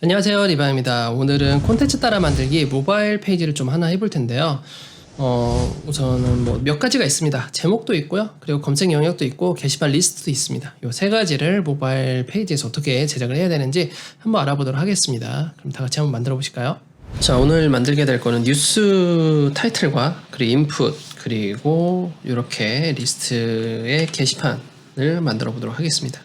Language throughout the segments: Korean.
안녕하세요, 리바입니다. 오늘은 콘텐츠 따라 만들기 모바일 페이지를 좀 하나 해볼 텐데요. 우선은 뭐 몇 가지가 있습니다. 제목도 있고요. 그리고 검색 영역도 있고 게시판 리스트도 있습니다. 이 세 가지를 모바일 페이지에서 어떻게 제작을 해야 되는지 한번 알아보도록 하겠습니다. 그럼 다 같이 한번 만들어 보실까요? 자, 오늘 만들게 될 거는 뉴스 타이틀과 그리고 인풋 그리고 이렇게 리스트의 게시판을 만들어 보도록 하겠습니다.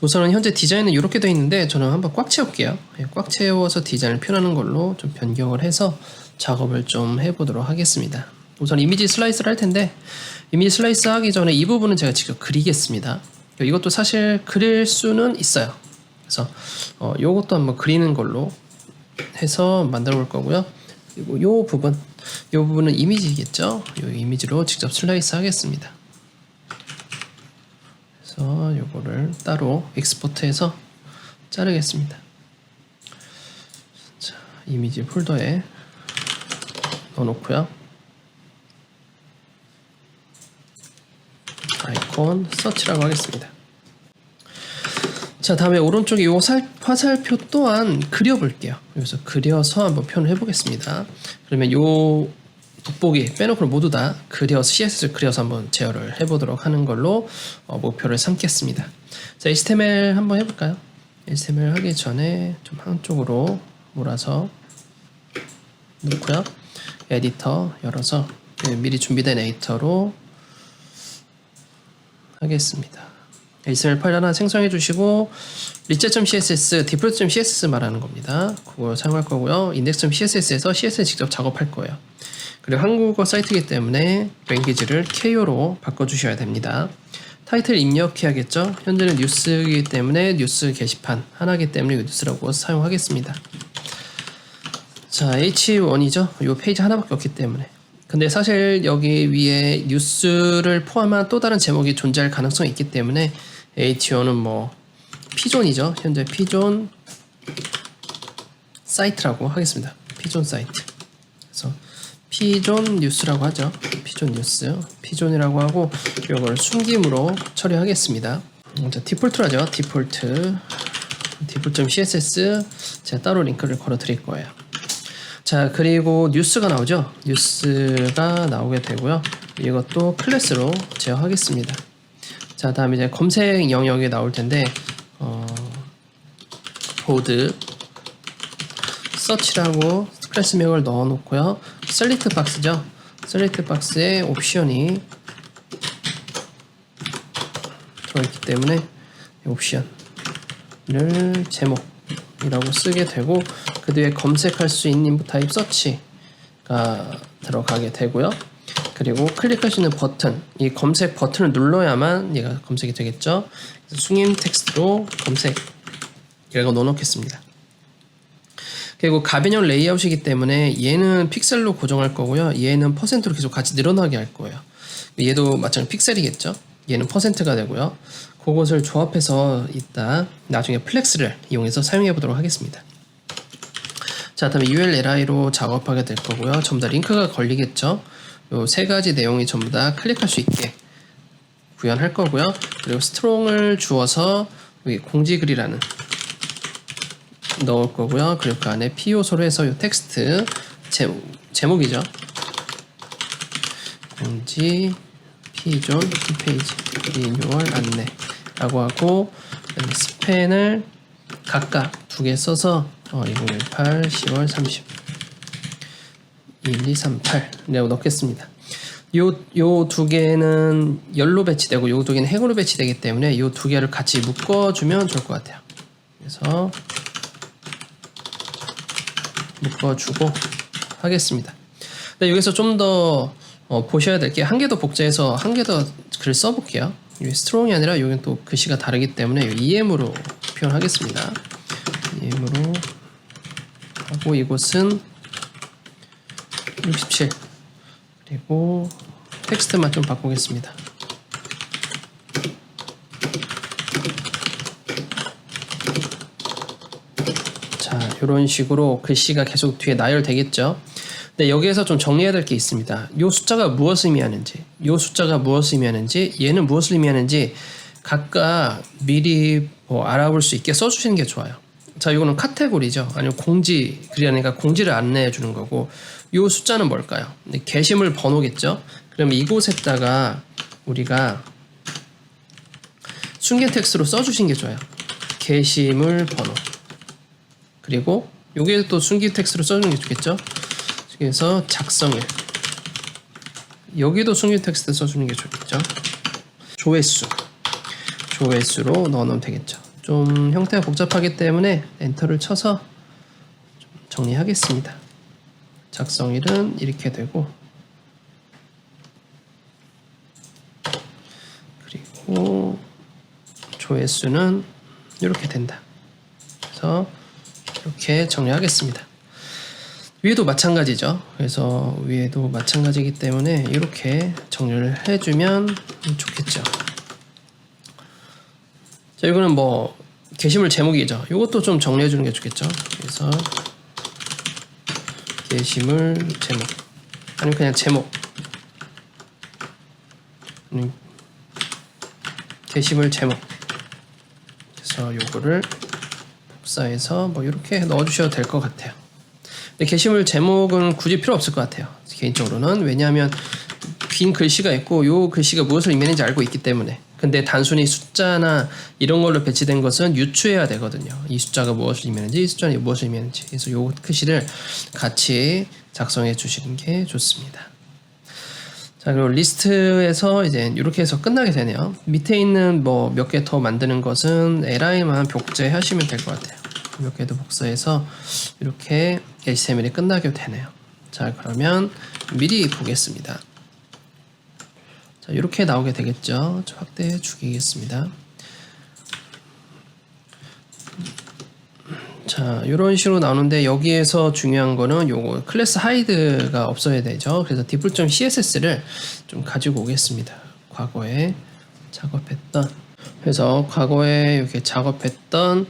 우선은 현재 디자인은 이렇게 되어 있는데 저는 한번 꽉 채울게요. 꽉 채워서 디자인을 표현하는 걸로 좀 변경을 해서 작업을 좀 해보도록 하겠습니다. 우선 이미지 슬라이스를 할 텐데 이미지 슬라이스 하기 전에 이 부분은 제가 직접 그리겠습니다. 이것도 사실 그릴 수는 있어요. 그래서 이것도 한번 그리는 걸로 해서 만들어 볼 거고요. 그리고 이 부분은 이미지겠죠. 이 이미지로 직접 슬라이스 하겠습니다. 그래서 요거를 따로 익스포트해서 자르겠습니다. 자, 이미지 폴더에 넣어놓고요. 아이콘 서치라고 하겠습니다. 자, 다음에 오른쪽에 요 화살표 또한 그려볼게요. 여기서 그려서 한번 표현을 해보겠습니다. 그러면 요 돋보기 빼놓고 모두 다 그려서 CSS를 그려서 한번 제어를 해보도록 하는 걸로 목표를 삼겠습니다. 자, HTML 한번 해볼까요? HTML 하기 전에 좀 한쪽으로 몰아서 넣고요. 에디터 열어서 미리 준비된 에디터로 하겠습니다. HTML 파일 하나 생성해 주시고 리셋.css, 디폴트.css 말하는 겁니다. 그걸 사용할 거고요. index.css에서 CSS 직접 작업할 거예요. 그리고 한국어 사이트이기 때문에 랭귀지를 KO로 바꿔주셔야 됩니다. 타이틀 입력해야겠죠. 현재는 뉴스이기 때문에 뉴스 게시판 하나이기 때문에 뉴스라고 사용하겠습니다. 자, H1이죠. 이 페이지 하나밖에 없기 때문에. 근데 사실 여기 위에 뉴스를 포함한 또 다른 제목이 존재할 가능성이 있기 때문에 H1은 뭐 피존이죠. 현재 피존 사이트라고 하겠습니다. 피존 사이트. 그래서 피존 뉴스라고 하죠. 피존 뉴스. 피존이라고 하고 이걸 숨김으로 처리하겠습니다. 자, 디폴트로 하죠. 디폴트.css 제가 따로 링크를 걸어 드릴 거예요. 자, 그리고 뉴스가 나오죠. 뉴스가 나오게 되고요. 이것도 클래스로 제어하겠습니다. 자, 다음에 이제 검색 영역에 나올 텐데 보드 서치라고 클래스명을 넣어 놓고요. 셀렉트 박스죠. 셀렉트 박스에 옵션이 들어있기 때문에 옵션을 제목이라고 쓰게 되고 그 뒤에 검색할 수 있는 인풋 타입 서치가 들어가게 되고요. 그리고 클릭할 수 있는 버튼, 이 검색 버튼을 눌러야만 얘가 검색이 되겠죠. 숭임 텍스트로 검색이라고 넣어놓겠습니다. 그리고 가변형 레이아웃이기 때문에 얘는 픽셀로 고정할 거고요. 얘는 퍼센트로 계속 같이 늘어나게 할 거예요. 얘도 마찬가지로 픽셀이겠죠. 얘는 퍼센트가 되고요. 그것을 조합해서 이따 나중에 플렉스를 이용해서 사용해 보도록 하겠습니다. 자, 다음에 URLI로 작업하게 될 거고요. 전부 다 링크가 걸리겠죠. 요 세 가지 내용이 전부 다 클릭할 수 있게 구현할 거고요. 그리고 스트롱을 주어서 여기 공지글이라는 넣을 거고요. 그리고 그 안에 P 요소로 해서 이 텍스트 제목이죠. 공지 피존 홈페이지 리뉴얼 안내라고 하고 스팬을 각각 두 개 써서 2018 10월 30 1238 라고 넣겠습니다. 요 두 개는 열로 배치되고 요 두 개는 행으로 배치되기 때문에 요 두 개를 같이 묶어주면 좋을 것 같아요. 그래서 묶어주고 하겠습니다. 근데 여기서 좀 더 보셔야 될 게 한 개 더 복제해서 한 개 더 글을 써볼게요. 스트롱이 아니라 여기는 또 글씨가 다르기 때문에 EM으로 표현하겠습니다. EM으로 하고 이곳은 67 그리고 텍스트만 좀 바꾸겠습니다. 자, 이런 식으로 글씨가 계속 뒤에 나열되겠죠. 근데 여기에서 좀 정리해야 될 게 있습니다. 이 숫자가 무엇을 의미하는지, 이 숫자가 무엇을 의미하는지, 얘는 무엇을 의미하는지 각각 미리 알아볼 수 있게 써주시는 게 좋아요. 자, 이거는 카테고리죠. 아니면 공지, 그러니까 공지를 안내해 주는 거고, 이 숫자는 뭘까요? 게시물 번호겠죠. 그러면 이곳에다가 우리가 숨긴 텍스트로 써주신 게 좋아요. 게시물 번호. 그리고 여기에 또 숨긴 텍스트로 써주는 게 좋겠죠. 그래서 작성일. 여기도 숨긴 텍스트 써주는 게 좋겠죠. 조회수로 넣어놓으면 되겠죠. 좀 형태가 복잡하기 때문에 엔터를 쳐서 좀 정리하겠습니다. 작성일은 이렇게 되고, 그리고 조회수는 이렇게 된다. 그래서 이렇게 정리하겠습니다. 위에도 마찬가지죠. 그래서 위에도 마찬가지이기 때문에 이렇게 정리를 해주면 좋겠죠. 자, 이거는 뭐 게시물 제목이죠. 이것도 좀 정리해 주는 게 좋겠죠. 그래서 게시물 제목, 아니면 그냥 제목, 게시물 제목. 그래서 요거를 복사해서 뭐 이렇게 넣어주셔도 될 것 같아요. 근데 게시물 제목은 굳이 필요 없을 것 같아요. 개인적으로는. 왜냐하면 긴 글씨가 있고 요 글씨가 무엇을 의미하는지 알고 있기 때문에. 근데 단순히 숫자나 이런 걸로 배치된 것은 유추해야 되거든요. 이 숫자가 무엇을 의미하는지, 이 숫자는 무엇을 의미하는지. 그래서 요 글씨를 같이 작성해 주시는 게 좋습니다. 자, 그리고 리스트에서 이제 이렇게 해서 끝나게 되네요. 밑에 있는 뭐 몇 개 더 만드는 것은 li만 복제하시면 될 것 같아요. 몇 개 더 복사해서 이렇게 HTML이 끝나게 되네요. 자, 그러면 미리 보겠습니다. 자, 이렇게 나오게 되겠죠. 확대해 주겠습니다. 자, 이런 식으로 나오는데 여기에서 중요한 거는 요거 클래스 하이드가 없어야 되죠. 그래서 default.css를 좀 가지고 오겠습니다. 과거에 작업했던, 그래서 과거에 이렇게 작업했던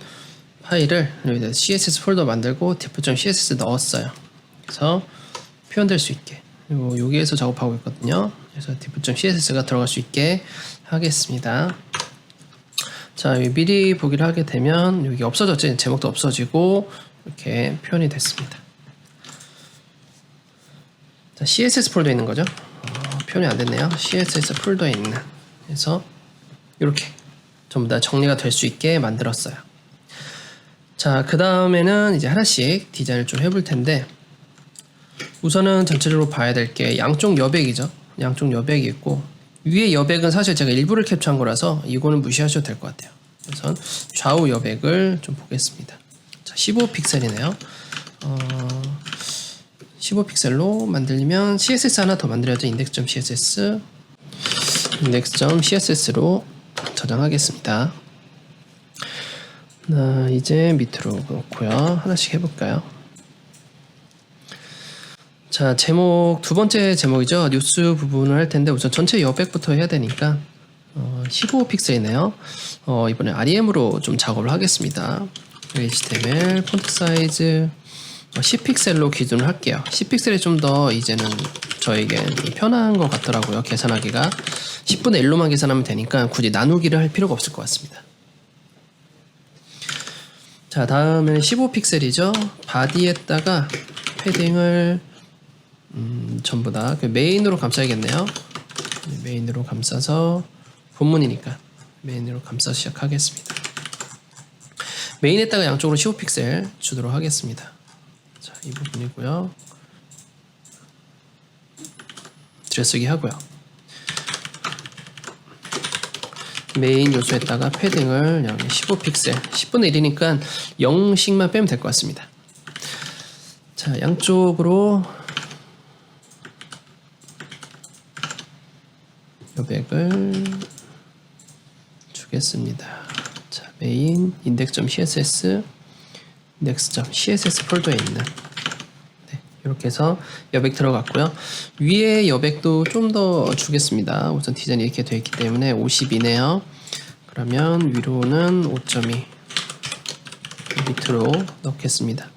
파일을 여기다 css 폴더 만들고 default.css 넣었어요. 그래서 표현될 수 있게. 그리고 여기에서 작업하고 있거든요. 그래서 default.css가 들어갈 수 있게 하겠습니다. 자, 여기 미리 보기를 하게 되면 여기 없어졌죠. 제목도 없어지고 이렇게 표현이 됐습니다. 자, CSS 폴더에 있는 거죠. 표현이 안 됐네요. CSS 폴더에 있는. 그래서 이렇게 전부 다 정리가 될 수 있게 만들었어요. 자, 그 다음에는 이제 하나씩 디자인을 좀 해볼 텐데, 우선은 전체적으로 봐야 될 게 양쪽 여백이죠. 양쪽 여백이 있고, 위에 여백은 사실 제가 일부를 캡처한 거라서 이거는 무시하셔도 될 것 같아요. 우선 좌우 여백을 좀 보겠습니다. 자, 15픽셀이네요. 15픽셀로 만들면 CSS 하나 더 만들어야죠. index.css로 저장하겠습니다. 이제 밑으로 놓고요. 하나씩 해볼까요? 자, 제목, 두 번째 제목이죠. 뉴스 부분을 할 텐데 우선 전체 여백부터 해야 되니까 15픽셀이네요. 이번에 REM으로 좀 작업을 하겠습니다. HTML 폰트 사이즈 10픽셀로 기준을 할게요. 10픽셀이 좀 더 이제는 저에게 편한 것 같더라고요. 계산하기가 10분의 1로만 계산하면 되니까 굳이 나누기를 할 필요가 없을 것 같습니다. 자, 다음에는 15픽셀이죠. 바디에다가 패딩을 전부 다 메인으로 감싸야겠네요. 메인으로 감싸서 본문이니까 메인으로 감싸 시작하겠습니다. 메인에다가 양쪽으로 15픽셀 주도록 하겠습니다. 자, 이 부분이고요. 들여쓰기 하고요. 메인 요소에다가 패딩을 여기 15픽셀 10분의 1이니까 0씩만 빼면 될 것 같습니다. 자, 양쪽으로 여백을 주겠습니다. 자, 메인 index.css index.css 폴더에 있는, 네, 이렇게 해서 여백 들어갔고요. 위에 여백도 좀 더 주겠습니다. 우선 디자인이 이렇게 되어 있기 때문에 52네요. 그러면 위로는 5.2, 밑으로 넣겠습니다.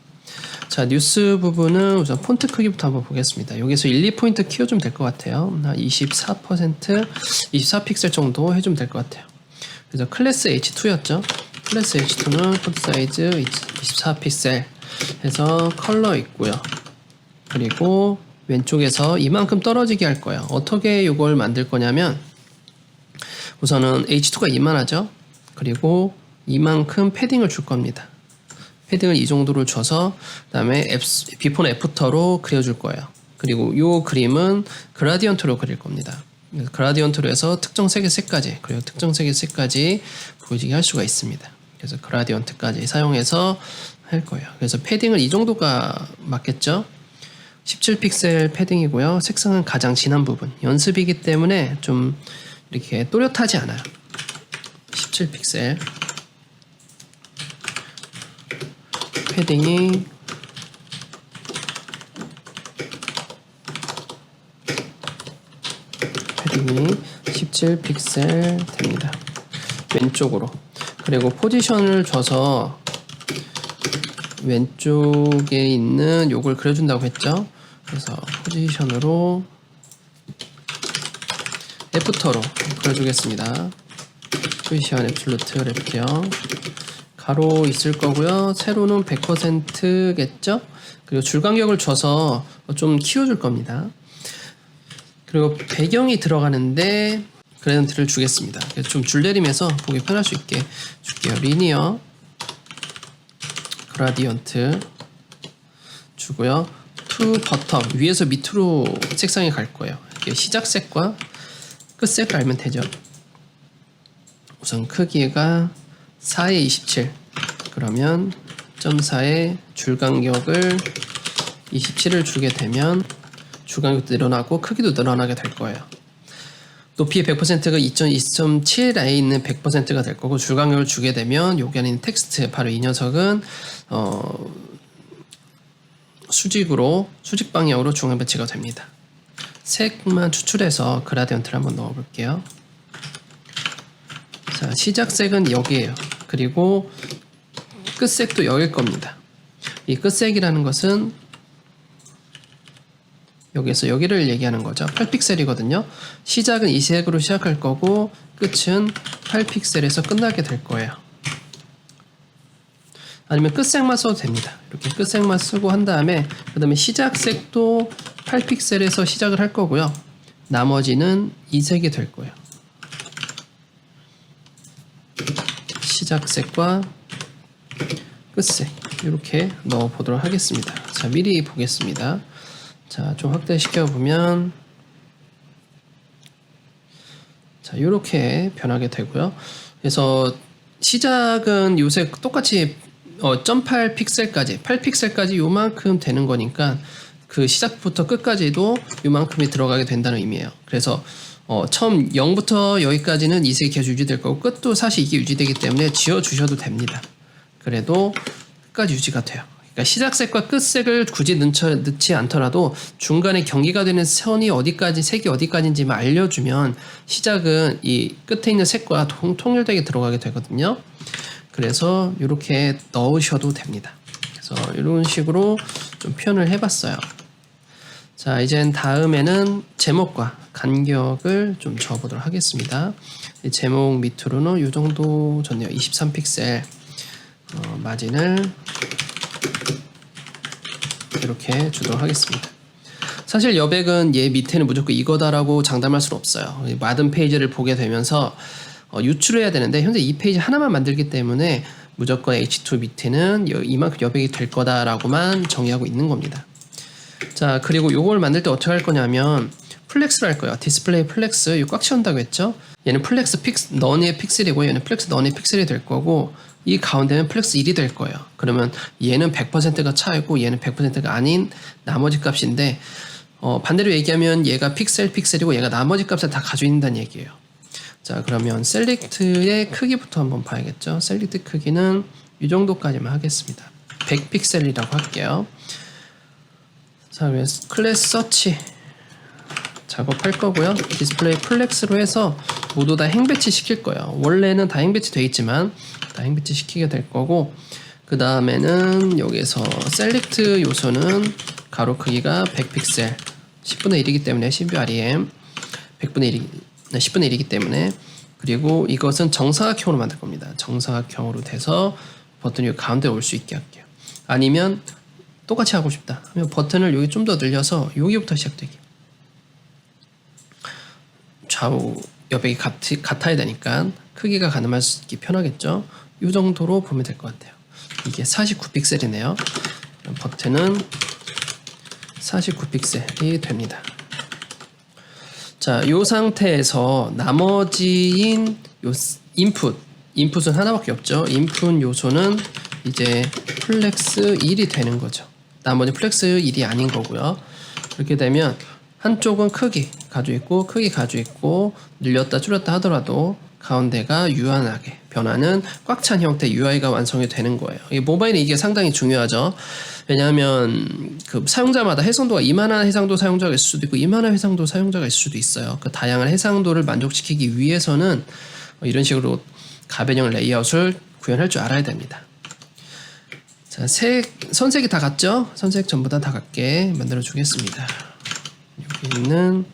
자, 뉴스 부분은 우선 폰트 크기부터 한번 보겠습니다. 여기서 1, 2포인트 키워주면 될 것 같아요. 한 24%, 24픽셀 정도 해주면 될 것 같아요. 그래서 클래스 H2였죠. 클래스 H2는 폰트 사이즈 24픽셀 해서 컬러 있고요. 그리고 왼쪽에서 이만큼 떨어지게 할 거예요. 어떻게 이걸 만들 거냐면 우선은 H2가 이만하죠. 그리고 이만큼 패딩을 줄 겁니다. 패딩을 이 정도를 줘서 그 다음에 비포나 애프터로 그려줄 거예요. 그리고 이 그림은 그라디언트로 그릴 겁니다. 그라디언트로 해서 특정 색의 색까지, 그리고 특정 색의 색까지 보여지게 할 수가 있습니다. 그래서 그라디언트까지 사용해서 할 거예요. 그래서 패딩은 이 정도가 맞겠죠? 17픽셀 패딩이고요. 색상은 가장 진한 부분. 연습이기 때문에 좀 이렇게 또렷하지 않아요. 17픽셀 패딩이 17픽셀 됩니다. 왼쪽으로. 그리고 포지션을 줘서 왼쪽에 있는 요걸 그려준다고 했죠. 그래서 포지션으로 애프터로 그려주겠습니다. 포지션 앱솔루트 랩형 가로 있을 거고요. 세로는 100%겠죠. 그리고 줄 간격을 줘서 좀 키워줄 겁니다. 그리고 배경이 들어가는데 그래던트를 주겠습니다. 그래서 좀 줄내리면서 보기 편할 수 있게 줄게요. 리니어 그라디언트 주고요. 투 버텀 위에서 밑으로 색상이 갈 거예요. 시작색과 끝색 알면 되죠. 우선 크기가 4에 27 그러면 0.4의 줄간격을 27을 주게 되면 줄간격도 늘어나고 크기도 늘어나게 될 거예요. 높이의 100%가 2.7에 있는 100%가 될 거고 줄간격을 주게 되면 여기 안에 있는 텍스트 바로 이 녀석은 수직 방향으로 중앙 배치가 됩니다. 색만 추출해서 그라디언트를 한번 넣어 볼게요. 자, 시작색은 여기에요. 그리고 끝색도 여길 겁니다. 이 끝색이라는 것은 여기에서 여기를 얘기하는 거죠. 8픽셀이거든요. 시작은 이 색으로 시작할 거고 끝은 8픽셀에서 끝나게 될 거예요. 아니면 끝색만 써도 됩니다. 이렇게 끝색만 쓰고 한 다음에 그 다음에 시작색도 8픽셀에서 시작을 할 거고요. 나머지는 이 색이 될 거예요. 시작색과 끝색 이렇게 넣어 보도록 하겠습니다. 자, 미리 보겠습니다. 자, 좀 확대시켜 보면 자, 이렇게 변하게 되고요. 그래서 시작은 요새 똑같이 0.8픽셀까지 8픽셀까지 요만큼 되는 거니까 그 시작부터 끝까지도 요만큼이 들어가게 된다는 의미예요. 그래서 처음 0부터 여기까지는 이 색이 계속 유지될 거고 끝도 사실 이게 유지되기 때문에 지워주셔도 됩니다. 그래도 끝까지 유지가 돼요. 그러니까 시작색과 끝색을 굳이 넣지 않더라도 중간에 경계가 되는 선이 어디까지, 색이 어디까지인지만 알려주면 시작은 이 끝에 있는 색과 통일되게 들어가게 되거든요. 그래서 이렇게 넣으셔도 됩니다. 그래서 이런 식으로 좀 표현을 해봤어요. 자, 이젠 다음에는 제목과 간격을 좀 적어보도록 하겠습니다. 이 제목 밑으로는 이 정도 줬네요. 23픽셀 마진을 이렇게 주도록 하겠습니다. 사실 여백은 얘 밑에는 무조건 이거다라고 장담할 수는 없어요. 많은 페이지를 보게 되면서 유출해야 되는데 현재 이 페이지 하나만 만들기 때문에 무조건 H2 밑에는 이만큼 여백이 될 거다라고만 정의하고 있는 겁니다. 자, 그리고 요걸 만들 때 어떻게 할 거냐면 플렉스를 할 거예요. 디스플레이 플렉스 이거 꽉 채운다고 했죠. 얘는 플렉스 너니의 픽셀이고 얘는 플렉스 너니의 픽셀이 될 거고 이 가운데는 플렉스 1이 될 거예요. 그러면 얘는 100%가 차이고 얘는 100%가 아닌 나머지 값인데 반대로 얘기하면 얘가 픽셀이고 얘가 나머지 값을 다 가지고 있다는 얘기예요. 자, 그러면 셀렉트의 크기부터 한번 봐야겠죠. 셀렉트 크기는 이 정도까지만 하겠습니다. 100픽셀이라고 할게요. 자, 그래서 클래스 서치 작업할 거고요. 디스플레이 플렉스로 해서 모두 다 행배치 시킬 거예요. 원래는 다 행배치 돼 있지만 다 행배치 시키게 될 거고 그 다음에는 여기서 셀렉트 요소는 가로 크기가 100픽셀 10분의 1이기 때문에 CBREM 10분의 1이기 때문에 그리고 이것은 정사각형으로 만들 겁니다. 정사각형으로 돼서 버튼이 가운데 올 수 있게 할게요. 아니면 똑같이 하고 싶다 하면 버튼을 여기 좀 더 늘려서 여기부터 시작되게, 좌우 여백이 같아야 되니까 크기가 가늠하기 편하겠죠. 이 정도로 보면 될 것 같아요. 이게 49픽셀이네요. 버튼은 49픽셀이 됩니다. 자, 이 상태에서 나머지인 요 인풋은 하나밖에 없죠. 인풋 요소는 이제 플렉스 1이 되는 거죠. 나머지 플렉스 1이 아닌 거고요. 그렇게 되면 한쪽은 크기 가지고 있고 크기 가지고 있고 늘렸다 줄였다 하더라도 가운데가 유한하게 변하는 꽉 찬 형태 UI가 완성이 되는 거예요. 이 모바일이 이게 상당히 중요하죠. 왜냐하면 그 사용자마다 해상도가 이만한 해상도 사용자가 있을 수도 있고 이만한 해상도 사용자가 있을 수도 있어요. 그 다양한 해상도를 만족시키기 위해서는 이런 식으로 가변형 레이아웃을 구현할 줄 알아야 됩니다. 자, 선색이 다 같죠? 선색 전부 다 같게 만들어 주겠습니다. 여기 있는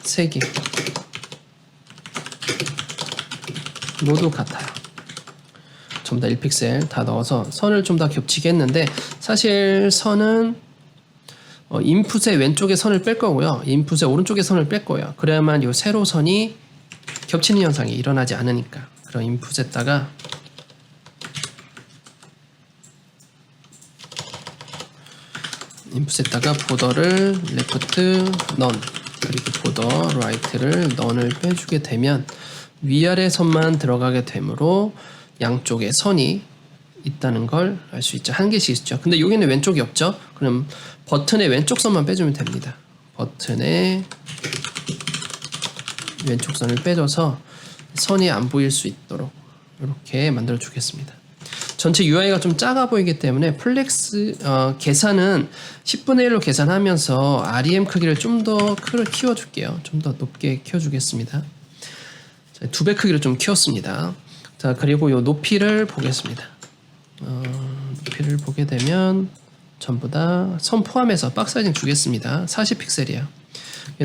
색이 모두 같아요. 전부 다 1픽셀 다 넣어서 선을 좀 더 겹치게 했는데, 사실 선은 인풋의 왼쪽에 선을 뺄 거고요. 인풋의 오른쪽에 선을 뺄 거예요. 그래야만 이 세로선이 겹치는 현상이 일어나지 않으니까. 그럼 인풋에다가 보더를 레프트 넌, 그리고 보더 라이트를 넌을 빼주게 되면 위아래 선만 들어가게 되므로 양쪽에 선이 있다는 걸 알 수 있죠. 한 개씩 있죠. 근데 여기는 왼쪽이 없죠. 그럼 버튼의 왼쪽 선만 빼주면 됩니다. 버튼의 왼쪽 선을 빼줘서 선이 안 보일 수 있도록 이렇게 만들어 주겠습니다. 전체 UI가 좀 작아 보이기 때문에 계산은 10분의 1로 계산하면서 REM 크기를 좀 더 키워줄게요. 좀 더 높게 키워주겠습니다. 2배 크기를 좀 키웠습니다. 자, 그리고 요 높이를 보겠습니다. 높이를 보게 되면 전부 다 선 포함해서 박스 사이즈 주겠습니다. 40픽셀이야.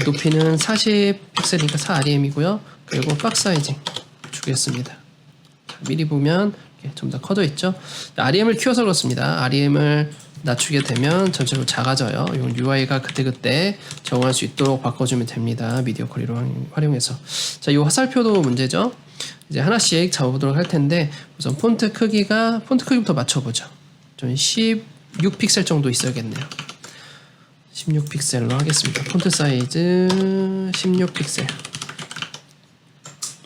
높이는 40픽셀이니까 4REM이고요. 그리고 박스 사이즈 주겠습니다. 자, 미리 보면 좀 더 커져 있죠. REM을 키워서 그렇습니다. REM을 낮추게 되면 전체적으로 작아져요. 이건 UI가 그때그때 적응할 수 있도록 바꿔주면 됩니다. 미디어 쿼리로 활용해서. 자, 이 화살표도 문제죠. 이제 하나씩 잡아보도록 할 텐데, 우선 폰트 크기부터 맞춰보죠. 좀 16픽셀 정도 있어야겠네요. 16픽셀로 하겠습니다. 폰트 사이즈 16픽셀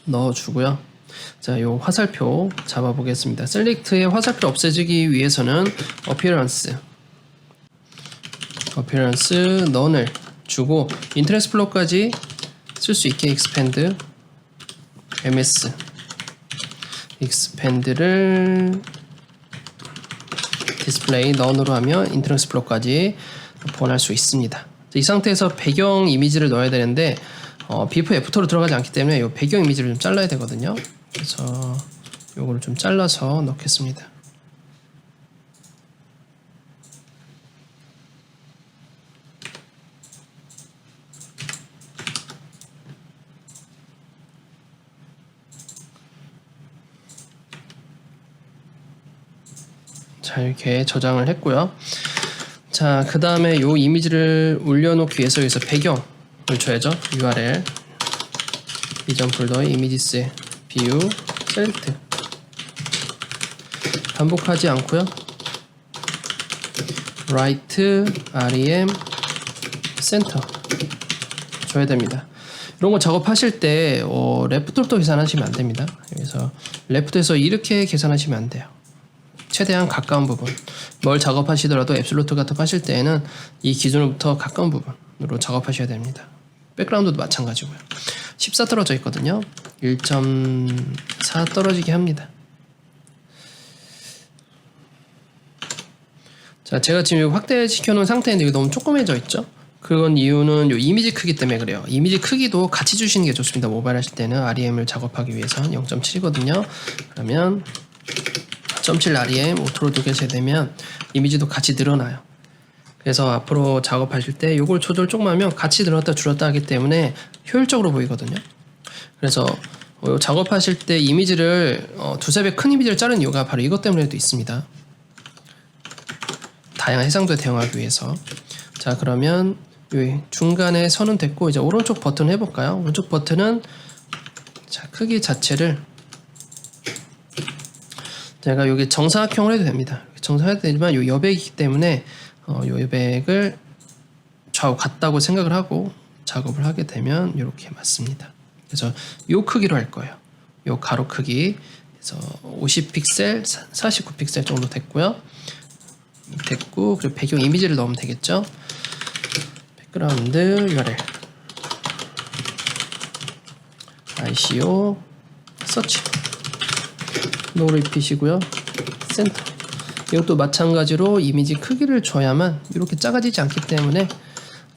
넣어주고요. 자, 요 화살표 잡아보겠습니다. 셀렉트의 화살표 없애주기 위해서는 어피어런스 넌을 주고 인터넷 플로우까지 쓸 수 있게 expand ms expand를 디스플레이 넌으로 하면 인터넷 플로우까지 보완할 수 있습니다. 이 상태에서 배경 이미지를 넣어야 되는데 비프 애프터로 들어가지 않기 때문에 이 배경 이미지를 좀 잘라야 되거든요. 그래서 요거를 좀 잘라서 넣겠습니다. 자, 이렇게 저장을 했고요. 자, 그 다음에 요 이미지를 올려놓기 위해서 여기서 배경을 줘야죠. URL 이전 폴더의 이미지스 view select 반복하지 않고요. right rem center 줘야 됩니다. 이런 거 작업하실 때 레프트부터 계산하시면 안 됩니다. 여기서 레프트에서 이렇게 계산하시면 안 돼요. 최대한 가까운 부분, 뭘 작업하시더라도 앱솔루트 같은 거 하실 때에는 이 기준으로부터 가까운 부분으로 작업하셔야 됩니다. 백그라운드도 마찬가지고요. 14 떨어져 있거든요. 1.4 떨어지게 합니다. 자, 제가 지금 확대시켜 놓은 상태인데 이거 너무 조그매져 있죠? 그건 이유는 요 이미지 크기 때문에 그래요. 이미지 크기도 같이 주시는 게 좋습니다. 모바일 하실 때는 REM을 작업하기 위해서는 0.7이거든요. 그러면 0.7 REM 오토로 두개 되면 이미지도 같이 늘어나요. 그래서 앞으로 작업하실 때 이걸 조절 조금 하면 같이 늘었다 줄었다 하기 때문에 효율적으로 보이거든요. 그래서 작업하실 때 이미지를 두세 배 큰 이미지를 자른 이유가 바로 이것 때문에도 있습니다. 다양한 해상도에 대응하기 위해서. 자, 그러면 이 중간에 선은 됐고 이제 오른쪽 버튼 해볼까요? 오른쪽 버튼은 자, 크기 자체를 제가 여기 정사각형으로 해도 됩니다. 정사해도 되지만 이 여백이기 때문에 이 여백을 좌우 같다고 생각을 하고 작업을 하게 되면 이렇게 맞습니다. 그래서 이 크기로 할 거예요. 이 가로 크기. 그래서 50픽셀, 49픽셀 정도 됐고요. 됐고, 그리고 배경 이미지를 넣으면 되겠죠. 백그라운드 URL ICO 서치 노 리핏이고요. 센터. 이것도 마찬가지로 이미지 크기를 줘야만 이렇게 작아지지 않기 때문에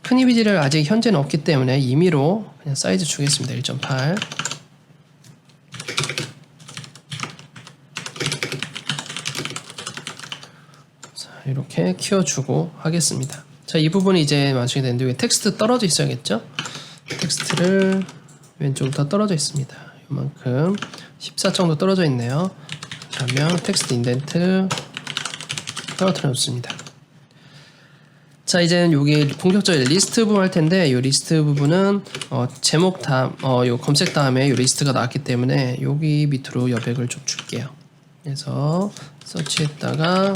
큰 이미지를 아직 현재는 없기 때문에 임의로 그냥 사이즈 주겠습니다. 1.8. 자, 이렇게 키워주고 하겠습니다. 자, 이 부분이 이제 완성이 되는데 여기 텍스트 떨어져 있어야겠죠? 텍스트를 왼쪽부터 떨어져 있습니다. 이만큼 14 정도 떨어져 있네요. 그러면 텍스트 인덴트 떨어뜨려 놓습니다. 자, 이제는 여기 본격적인 리스트 부분 할 텐데, 이 리스트 부분은 제목 다음, 요 검색 다음에 이 리스트가 나왔기 때문에 여기 밑으로 여백을 좀 줄게요. 그래서 서치했다가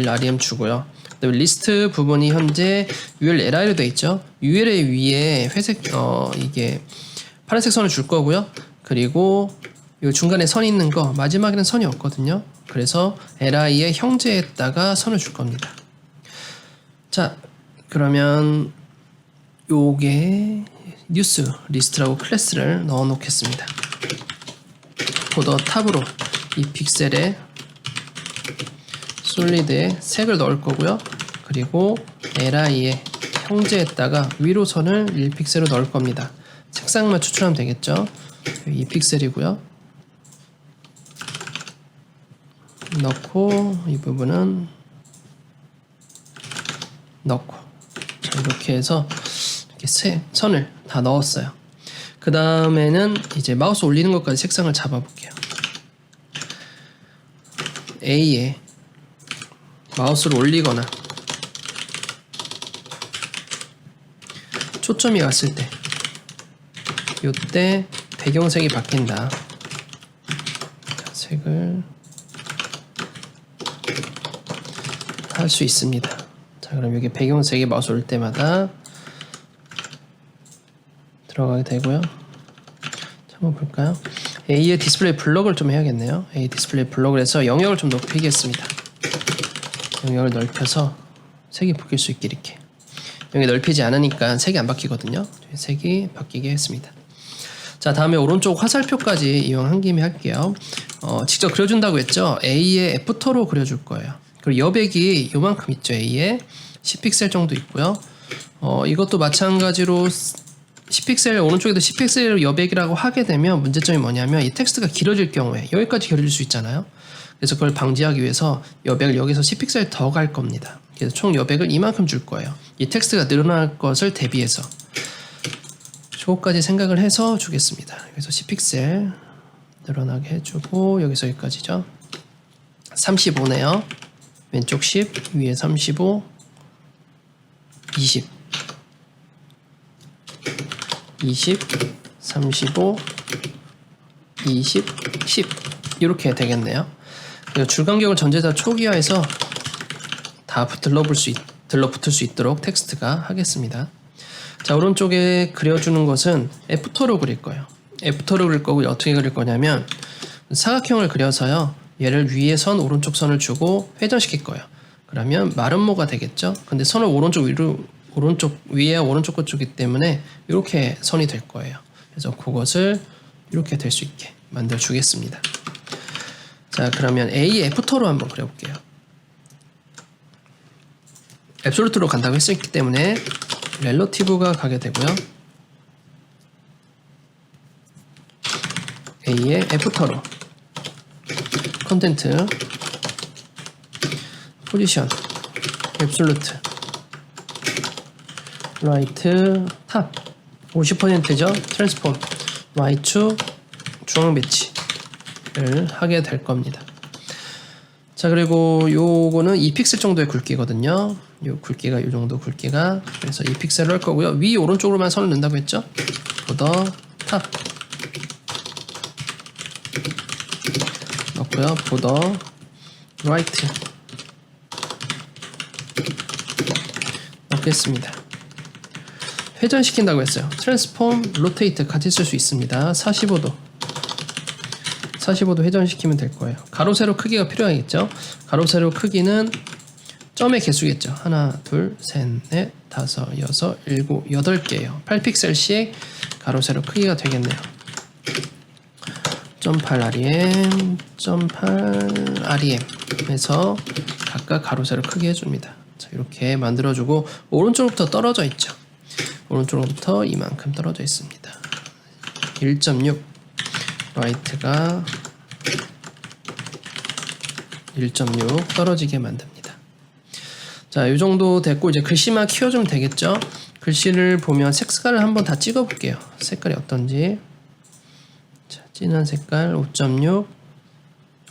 rem 주고요. 그다음에 리스트 부분이 현재 URL로 되어 있죠. URL 위에 회색 이게 파란색 선을 줄 거고요. 그리고 이 중간에 선이 있는 거 마지막에는 선이 없거든요. 그래서 li의 형제에다가 선을 줄 겁니다. 자, 그러면 요게 뉴스 리스트라고 클래스를 넣어 놓겠습니다. 보더 탑으로 이 픽셀에 솔리드에 색을 넣을 거고요. 그리고 li의 형제에다가 위로 선을 1픽셀로 넣을 겁니다. 색상만 추출하면 되겠죠. 2픽셀이고요. 넣고 이 부분은 넣고, 자, 이렇게 해서 이렇게 선을 다 넣었어요. 그 다음에는 이제 마우스 올리는 것까지 색상을 잡아볼게요. A에 마우스를 올리거나 초점이 왔을 때 이때 배경색이 바뀐다. 색을 할 수 있습니다. 자, 그럼 여기 배경색이 마우스 올 때마다 들어가게 되고요. 자, 한번 볼까요? A의 디스플레이 블럭을 좀 해야겠네요. A 디스플레이 블럭을 해서 영역을 좀 높이겠습니다. 영역을 넓혀서 색이 바뀔 수 있게 이렇게. 여기 넓히지 않으니까 색이 안 바뀌거든요. 색이 바뀌게 했습니다. 자, 다음에 오른쪽 화살표까지 이용한 김에 할게요. 직접 그려준다고 했죠. A의 애프터로 그려줄 거예요. 그리고 여백이 요만큼 있죠. A에 10픽셀 정도 있고요. 이것도 마찬가지로 10픽셀, 오른쪽에도 10픽셀 여백이라고 하게 되면 문제점이 뭐냐면 이 텍스트가 길어질 경우에 여기까지 길어질 수 있잖아요. 그래서 그걸 방지하기 위해서 여백을 여기서 10픽셀 더 갈 겁니다. 그래서 총 여백을 이만큼 줄 거예요. 이 텍스트가 늘어날 것을 대비해서 저거까지 생각을 해서 주겠습니다. 여기서 10픽셀 늘어나게 해주고 여기서 여기까지죠. 35네요. 왼쪽 10, 위에 35, 20, 20, 35, 20, 10 이렇게 되겠네요. 줄간격을 전체 다 초기화해서 다 들러붙을 수 있도록 텍스트가 하겠습니다. 자, 오른쪽에 그려주는 것은 애프터로 그릴 거예요. 애프터로 그릴 거고 어떻게 그릴 거냐면 사각형을 그려서요. 얘를 위에 선, 오른쪽 선을 주고 회전시킬 거예요. 그러면 마름모가 되겠죠. 근데 선을 오른쪽 위로, 오른쪽 위에 오른쪽 것 쪽이기 때문에 이렇게 선이 될 거예요. 그래서 그것을 이렇게 될 수 있게 만들어 주겠습니다. 자, 그러면 A 애프터로 한번 그려볼게요. 앱솔루트로 간다고 했었기 때문에 렐러티브가 가게 되고요. A의 애프터로 컨텐트 포지션 앱솔루트 라이트 탑 50%죠. 트랜스폼 Y2 중앙 배치를 하게 될 겁니다. 자, 그리고 요거는 2픽셀 정도의 굵기거든요. 요 굵기가 요 정도 굵기가. 그래서 2픽셀을 할 거고요. 위 오른쪽으로만 선을 넣는다고 했죠. 보더 탑 넣고요. 보더 라이트 넣겠습니다. 회전시킨다고 했어요. 트랜스폼, 로테이트 같이 쓸 수 있습니다. 45도 회전시키면 될 거예요. 가로 세로 크기가 필요하겠죠. 가로 세로 크기는 점의 개수겠죠. 하나, 둘, 셋, 넷, 다섯, 여섯, 일곱, 8개예요. 8픽셀씩 가로 세로 크기가 되겠네요. 0.8 rem, 0.8 rem 해서 각각 가로 세로 크게 해줍니다. 자, 이렇게 만들어주고 오른쪽부터 떨어져 있죠. 오른쪽으로부터 이만큼 떨어져 있습니다. 1.6 라이트가 1.6 떨어지게 만듭니다. 자, 이 정도 됐고 이제 글씨만 키워주면 되겠죠. 글씨를 보면 색깔을 한번 다 찍어 볼게요. 색깔이 어떤지. 자, 진한 색깔 5.6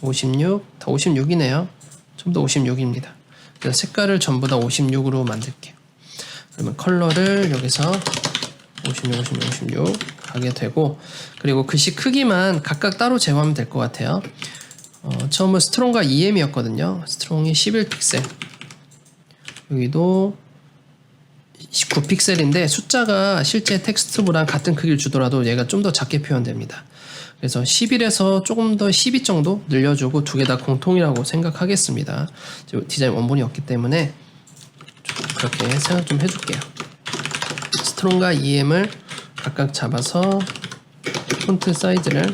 56 다 56이네요. 좀 더 56입니다. 그래서 색깔을 전부 다 56으로 만들게요. 그러면 컬러를 여기서 56 하게 되고, 그리고 글씨 크기만 각각 따로 제거하면 될 것 같아요. 처음은 스트롱과 EM이었거든요. 스트롱이 11픽셀, 여기도 19픽셀인데 숫자가 실제 텍스트보다 같은 크기를 주더라도 얘가 좀 더 작게 표현됩니다. 그래서 11에서 조금 더 12 정도 늘려주고 두 개 다 공통이라고 생각하겠습니다. 디자인 원본이 없기 때문에 그렇게 생각 좀 해줄게요. 스트롱과 EM을 각각 잡아서 폰트 사이즈를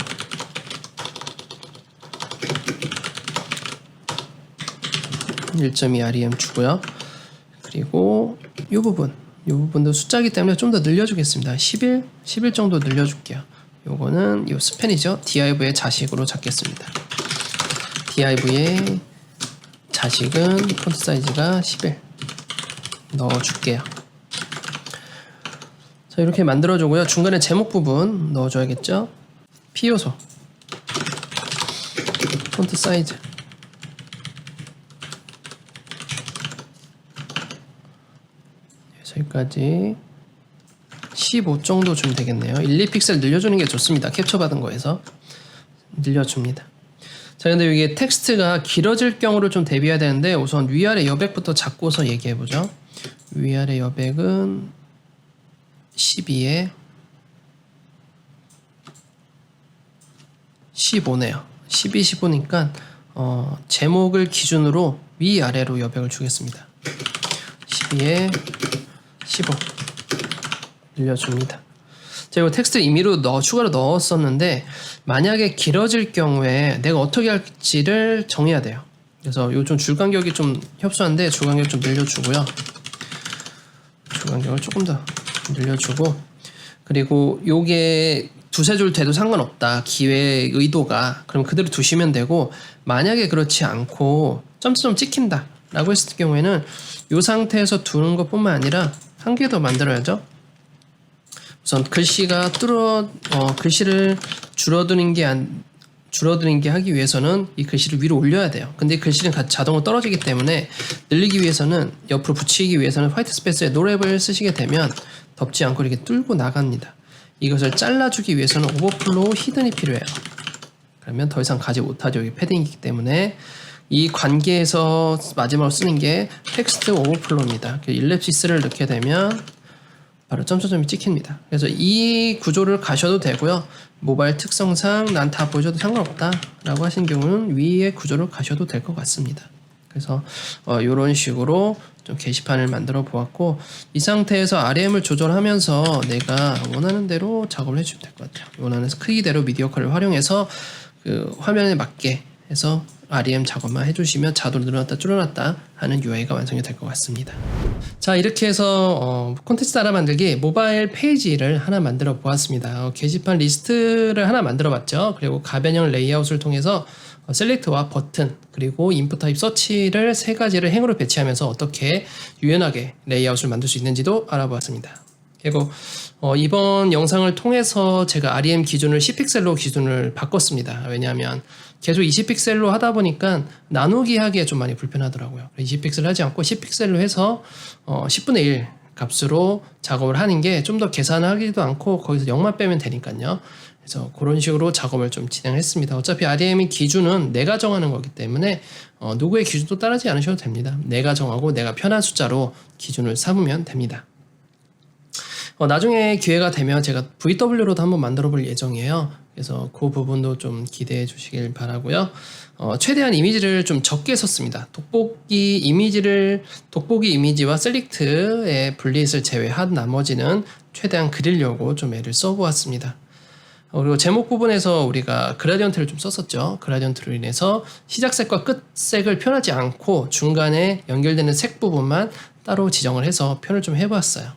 1.2 rem 주고요. 그리고 이 부분도 숫자이기 때문에 좀 더 늘려주겠습니다. 11 정도 늘려줄게요. 요거는 요 스팬이죠. div의 자식으로 잡겠습니다. div의 자식은 폰트 사이즈가 11 넣어줄게요. 자, 이렇게 만들어주고요. 중간에 제목 부분 넣어줘야겠죠. P요소 폰트 사이즈 여기까지 15 정도 주면 되겠네요. 1, 2픽셀 늘려주는 게 좋습니다. 캡처받은 거에서 늘려줍니다. 자, 근데 이게 텍스트가 길어질 경우를 좀 대비해야 되는데 우선 위아래 여백부터 잡고서 얘기해보죠. 위아래 여백은 12에 15네요. 12, 15니까 제목을 기준으로 위아래로 여백을 주겠습니다. 12에 15 늘려줍니다. 제가 텍스트 임의로 추가로 넣었었는데 만약에 길어질 경우에 내가 어떻게 할지를 정해야 돼요. 그래서 요 좀 줄 간격이 좀 협소한데 줄 간격 좀 늘려주고요. 줄 간격을 조금 더 늘려주고, 그리고 요게 두세 줄 돼도 상관없다, 기회 의도가, 그럼 그대로 두시면 되고, 만약에 그렇지 않고 점점 찍힌다 라고 했을 경우에는 이 상태에서 두는 것 뿐만 아니라 한 개 더 만들어야죠. 우선 글씨가 글씨를 줄어드는 게 하기 위해서는 이 글씨를 위로 올려야 돼요. 근데 이 글씨는 자동으로 떨어지기 때문에 늘리기 위해서는, 옆으로 붙이기 위해서는 화이트 스페이스에 노랩을 쓰시게 되면 덮지 않고 이렇게 뚫고 나갑니다. 이것을 잘라주기 위해서는 오버플로우 히든이 필요해요. 그러면 더 이상 가지 못하죠. 여기 패딩이기 때문에. 이 관계에서 마지막으로 쓰는 게 텍스트 오버플로우입니다. 일랩시스를 넣게 되면 바로 점점점이 찍힙니다. 그래서 이 구조를 가셔도 되고요. 모바일 특성상 난 다 보여줘도 상관없다 라고 하신 경우는 위의 구조를 가셔도 될 것 같습니다. 그래서 이런 식으로 좀 게시판을 만들어 보았고, 이 상태에서 RM을 조절하면서 내가 원하는 대로 작업을 해주면 될 것 같아요. 원하는 크기대로 미디어컬을 활용해서 그 화면에 맞게 해서 REM 작업만 해주시면 자동으로 늘어났다 줄어났다 하는 UI가 완성이 될 것 같습니다. 자, 이렇게 해서 콘텐츠 따라 만들기 모바일 페이지를 하나 만들어 보았습니다. 게시판 리스트를 하나 만들어 봤죠. 그리고 가변형 레이아웃을 통해서 셀렉트와 버튼, 그리고 인풋 타입 서치를 세 가지를 행으로 배치하면서 어떻게 유연하게 레이아웃을 만들 수 있는지도 알아보았습니다. 그리고 이번 영상을 통해서 제가 REM 기준을 10픽셀로 기준을 바꿨습니다. 왜냐하면 계속 20픽셀로 하다 보니까 나누기 하기에 좀 많이 불편하더라고요. 20픽셀 하지 않고 10픽셀로 해서 10분의 1 값으로 작업을 하는 게 좀 더 계산하기도 않고 거기서 0만 빼면 되니까요. 그래서 그런 식으로 작업을 좀 진행했습니다. 어차피 REM 기준은 내가 정하는 거기 때문에 누구의 기준도 따르지 않으셔도 됩니다. 내가 정하고 내가 편한 숫자로 기준을 삼으면 됩니다. 나중에 기회가 되면 제가 VW로도 한번 만들어 볼 예정이에요. 그래서 그 부분도 좀 기대해 주시길 바라고요. 최대한 이미지를 좀 적게 썼습니다. 돋보기 이미지와 셀렉트의 분리릿을 제외한 나머지는 최대한 그리려고 좀 애를 써보았습니다. 그리고 제목 부분에서 우리가 그라디언트를 좀 썼었죠. 그라디언트로 인해서 시작색과 끝색을 표현하지 않고 중간에 연결되는 색 부분만 따로 지정을 해서 표현을 좀 해봤어요.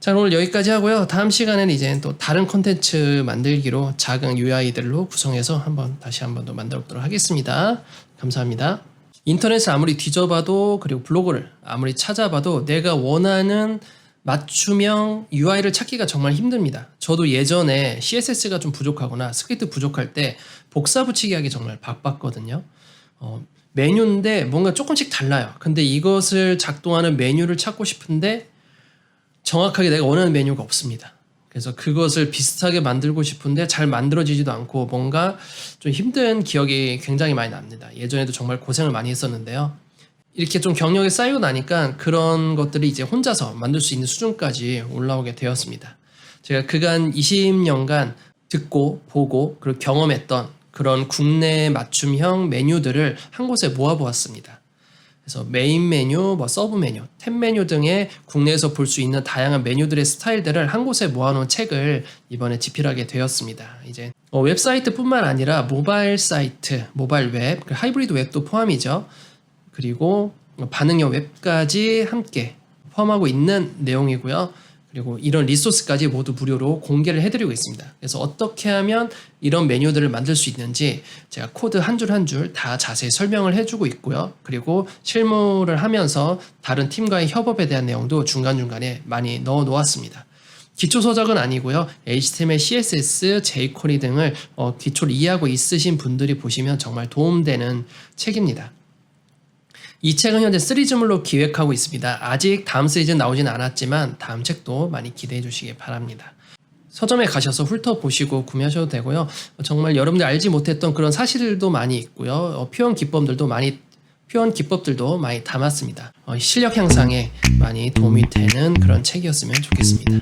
자, 오늘 여기까지 하고요. 다음 시간에는 이제 또 다른 콘텐츠 만들기로 작은 UI들로 구성해서 다시 한번 더 만들어 보도록 하겠습니다. 감사합니다. 인터넷을 아무리 뒤져봐도 그리고 블로그를 아무리 찾아봐도 내가 원하는 맞춤형 UI를 찾기가 정말 힘듭니다. 저도 예전에 CSS가 좀 부족하거나 스크립트 부족할 때 복사 붙이기 하기 정말 바빴거든요. 메뉴인데 뭔가 조금씩 달라요. 근데 이것을 작동하는 메뉴를 찾고 싶은데 정확하게 내가 원하는 메뉴가 없습니다. 그래서 그것을 비슷하게 만들고 싶은데 잘 만들어지지도 않고 뭔가 좀 힘든 기억이 굉장히 많이 납니다. 예전에도 정말 고생을 많이 했었는데요. 이렇게 좀 경력이 쌓이고 나니까 그런 것들이 이제 혼자서 만들 수 있는 수준까지 올라오게 되었습니다. 제가 그간 20년간 듣고 보고 그리고 경험했던 그런 국내 맞춤형 메뉴들을 한 곳에 모아보았습니다. 그래서 메인 메뉴, 서브 메뉴, 탭 메뉴 등의 국내에서 볼 수 있는 다양한 메뉴들의 스타일들을 한 곳에 모아놓은 책을 이번에 집필하게 되었습니다. 이제 웹사이트뿐만 아니라 모바일 사이트, 모바일 웹, 하이브리드 웹도 포함이죠. 그리고 반응형 웹까지 함께 포함하고 있는 내용이고요. 그리고 이런 리소스까지 모두 무료로 공개를 해드리고 있습니다. 그래서 어떻게 하면 이런 메뉴들을 만들 수 있는지 제가 코드 한 줄 한 줄 다 자세히 설명을 해주고 있고요. 그리고 실무를 하면서 다른 팀과의 협업에 대한 내용도 중간중간에 많이 넣어 놓았습니다. 기초 서적은 아니고요. HTML, CSS, jQuery 등을 기초를 이해하고 있으신 분들이 보시면 정말 도움되는 책입니다. 이 책은 현재 시리즈물로 기획하고 있습니다. 아직 다음 시즌 나오지는 않았지만 다음 책도 많이 기대해 주시기 바랍니다. 서점에 가셔서 훑어보시고 구매하셔도 되고요. 정말 여러분들 알지 못했던 그런 사실들도 많이 있고요. 표현 기법들도 많이 담았습니다. 실력 향상에 많이 도움이 되는 그런 책이었으면 좋겠습니다.